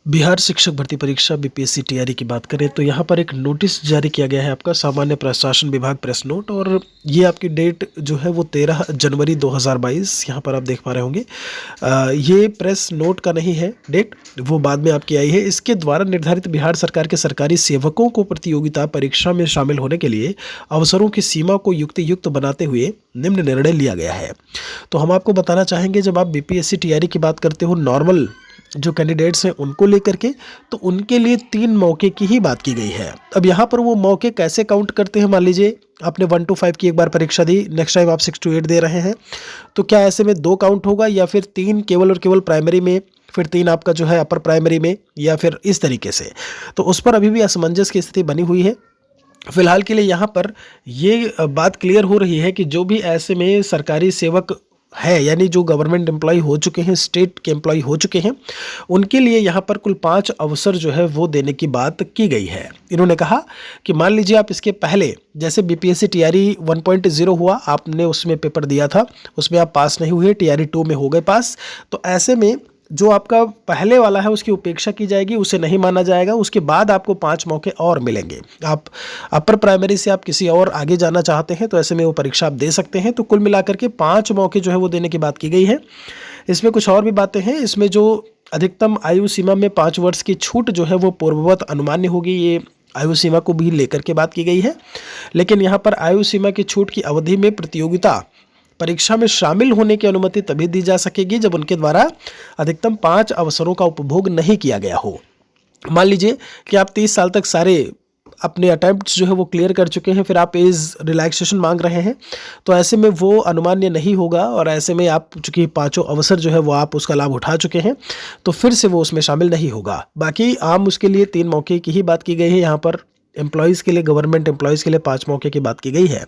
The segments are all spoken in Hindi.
बिहार शिक्षक भर्ती परीक्षा बीपीएससी टीआरई की बात करें तो यहाँ पर एक नोटिस जारी किया गया है आपका सामान्य प्रशासन विभाग प्रेस नोट। और ये आपकी डेट जो है वो 13 जनवरी 2022 यहाँ पर आप देख पा रहे होंगे। ये प्रेस नोट का नहीं है डेट, वो बाद में आपकी आई है। इसके द्वारा निर्धारित बिहार सरकार के सरकारी सेवकों को प्रतियोगिता परीक्षा में शामिल होने के लिए अवसरों की सीमा को युक्त बनाते हुए निम्न निर्णय लिया गया है। तो हम आपको बताना चाहेंगे, जब आप बीपीएससी टीआरई की बात करते हो नॉर्मल जो कैंडिडेट्स हैं उनको लेकर के, तो उनके लिए 3 मौके की ही बात की गई है। अब यहाँ पर वो मौके कैसे काउंट करते हैं, मान लीजिए आपने 1 to 5 की एक बार परीक्षा दी, नेक्स्ट टाइम आप 6 to 8 दे रहे हैं, तो क्या ऐसे में 2 काउंट होगा या फिर 3 केवल और केवल प्राइमरी में, फिर 3 आपका जो है अपर प्राइमरी में, या फिर इस तरीके से? तो उस पर अभी भी असमंजस की स्थिति बनी हुई है। फिलहाल के लिए यहाँ पर ये बात क्लियर हो रही है कि जो भी ऐसे में सरकारी सेवक है, यानी जो गवर्नमेंट एम्प्लॉय हो चुके हैं, स्टेट के एम्प्लॉय हो चुके हैं, उनके लिए यहाँ पर कुल 5 अवसर जो है वो देने की बात की गई है। इन्होंने कहा कि मान लीजिए आप इसके पहले जैसे बीपीएससी टीआरई 1.0 हुआ, आपने उसमें पेपर दिया था, उसमें आप पास नहीं हुए, टीआरई 2 में हो गए पास, तो ऐसे में जो आपका पहले वाला है उसकी उपेक्षा की जाएगी, उसे नहीं माना जाएगा। उसके बाद आपको 5 मौके और मिलेंगे। आप अपर प्राइमरी से आप किसी और आगे जाना चाहते हैं तो ऐसे में वो परीक्षा आप दे सकते हैं। तो कुल मिलाकर के 5 मौके जो है वो देने की बात की गई है। इसमें कुछ और भी बातें हैं। इसमें जो अधिकतम आयु सीमा में 5 वर्ष की छूट जो है वो पूर्ववत अनुमान्य होगी, ये आयु सीमा को भी लेकर के बात की गई है। लेकिन यहाँ पर आयु सीमा की छूट की अवधि में प्रतियोगिता परीक्षा में शामिल होने की अनुमति तभी दी जा सकेगी जब उनके द्वारा अधिकतम 5 अवसरों का उपभोग नहीं किया गया हो। मान लीजिए कि आप 30 साल तक सारे अपने अटेम्प्ट्स जो है वो क्लियर कर चुके हैं, फिर आप एज रिलैक्सेशन मांग रहे हैं, तो ऐसे में वो अनुमान्य नहीं होगा। और ऐसे में आप चूंकि 5 अवसर जो है वो आप उसका लाभ उठा चुके हैं, तो फिर से वो उसमें शामिल नहीं होगा। बाकी आम उसके लिए 3 मौके की ही बात की गई है। यहाँ पर एम्प्लॉयज़ के लिए, गवर्नमेंट एम्प्लॉयज़ के लिए 5 मौके की बात की गई है।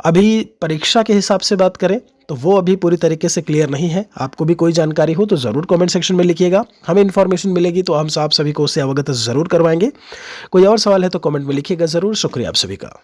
अभी परीक्षा के हिसाब से बात करें तो वो अभी पूरी तरीके से क्लियर नहीं है। आपको भी कोई जानकारी हो तो ज़रूर कमेंट सेक्शन में लिखिएगा, हमें इन्फॉर्मेशन मिलेगी तो हम आप सभी को उससे अवगत ज़रूर करवाएंगे। कोई और सवाल है तो कमेंट में लिखिएगा ज़रूर। शुक्रिया आप सभी का।